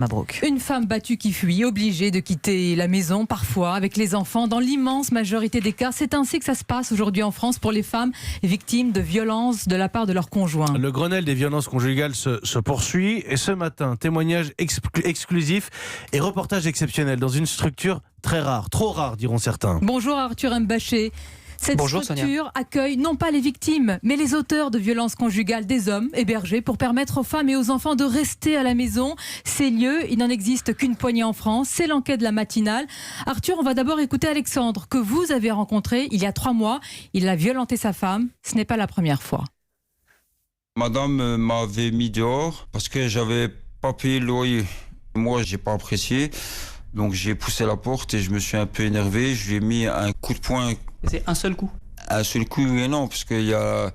Mabrouk. Une femme battue qui fuit, obligée de quitter la maison, parfois avec les enfants. Dans l'immense majorité des cas, c'est ainsi que ça se passe aujourd'hui en France pour les femmes victimes de violences de la part de leur conjoint. Le Grenelle des violences conjugales se poursuit. Et ce matin, témoignage exclusif et reportage exceptionnel dans une structure très rare, trop rare diront certains. Bonjour Arthur Mbaché. Cette Bonjour, structure Sonia. accueille non pas les victimes, mais les auteurs de violences conjugales, des hommes hébergés pour permettre aux femmes et aux enfants de rester à la maison. Ces lieux, il n'en existe qu'une poignée en France. C'est l'enquête de la matinale. Arthur, on va d'abord écouter Alexandre, que vous avez rencontré il y a 3 mois. Il a violenté sa femme. Ce n'est pas la première fois. Madame m'avait mis dehors parce que j'avais pas payé le loyer. Moi, j'ai pas apprécié. Donc j'ai poussé la porte et je me suis un peu énervé. Je lui ai mis un coup de poing. C'est un seul coup? Un seul coup, oui et non, parce qu'il y a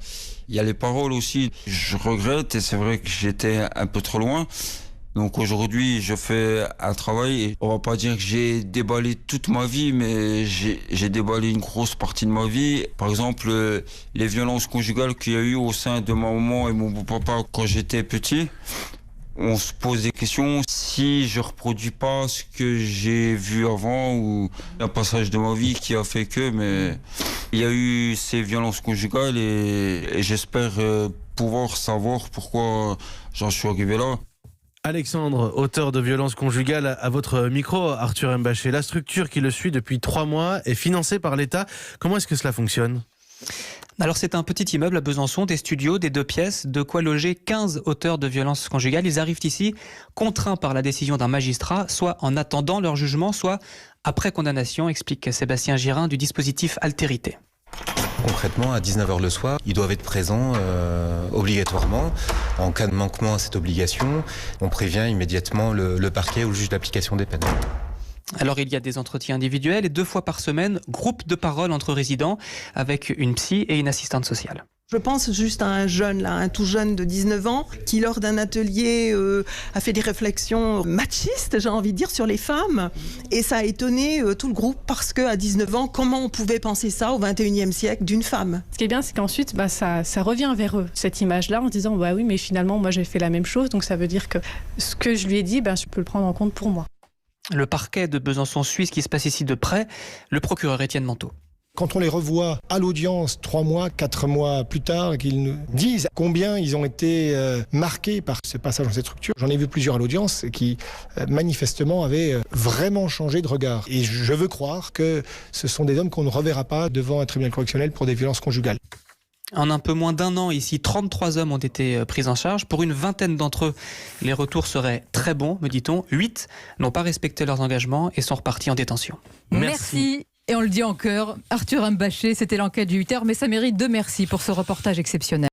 les paroles aussi. Je regrette et c'est vrai que j'étais un peu trop loin. Donc aujourd'hui, je fais un travail. Et on va pas dire que j'ai déballé toute ma vie, mais j'ai déballé une grosse partie de ma vie. Par exemple, les violences conjugales qu'il y a eu au sein de ma maman et mon beau-papa quand j'étais petit. On se pose des questions. Si je reproduis pas ce que j'ai vu avant ou un passage de ma vie qui a fait que, mais il y a eu ces violences conjugales et j'espère pouvoir savoir pourquoi j'en suis arrivé là. Alexandre, auteur de violences conjugales, à votre micro, Arthur Mbaché. La structure qui le suit depuis 3 mois est financée par l'État. Comment est-ce que cela fonctionne ? Alors c'est un petit immeuble à Besançon, des studios, des 2 pièces, de quoi loger 15 auteurs de violences conjugales. Ils arrivent ici contraints par la décision d'un magistrat, soit en attendant leur jugement, soit après condamnation, explique Sébastien Girin du dispositif Altérité. Concrètement, à 19h le soir, ils doivent être présents obligatoirement. En cas de manquement à cette obligation, on prévient immédiatement le parquet ou le juge d'application des peines. Alors il y a des entretiens individuels et 2 fois par semaine, groupe de parole entre résidents avec une psy et une assistante sociale. Je pense juste à un jeune, là, un tout jeune de 19 ans, qui lors d'un atelier a fait des réflexions machistes, j'ai envie de dire, sur les femmes. Et ça a étonné tout le groupe parce qu'à 19 ans, comment on pouvait penser ça au 21e siècle d'une femme? Ce qui est bien, c'est qu'ensuite, ça revient vers eux, cette image-là, en se disant, oui, mais finalement, moi j'ai fait la même chose, donc ça veut dire que ce que je lui ai dit, je peux le prendre en compte pour moi. Le parquet de Besançon suisse qui se passe ici de près, le procureur Étienne Manteau. Quand on les revoit à l'audience 3 mois, 4 mois plus tard, qu'ils nous disent combien ils ont été marqués par ce passage dans cette structure, j'en ai vu plusieurs à l'audience qui manifestement avaient vraiment changé de regard. Et je veux croire que ce sont des hommes qu'on ne reverra pas devant un tribunal correctionnel pour des violences conjugales. En un peu moins d'1 an, ici, 33 hommes ont été pris en charge. Pour une vingtaine d'entre eux, les retours seraient très bons, me dit-on. 8 n'ont pas respecté leurs engagements et sont repartis en détention. Merci. Et on le dit en chœur, Arthur Mbaché, c'était l'enquête du 8h, mais ça mérite 2 merci pour ce reportage exceptionnel.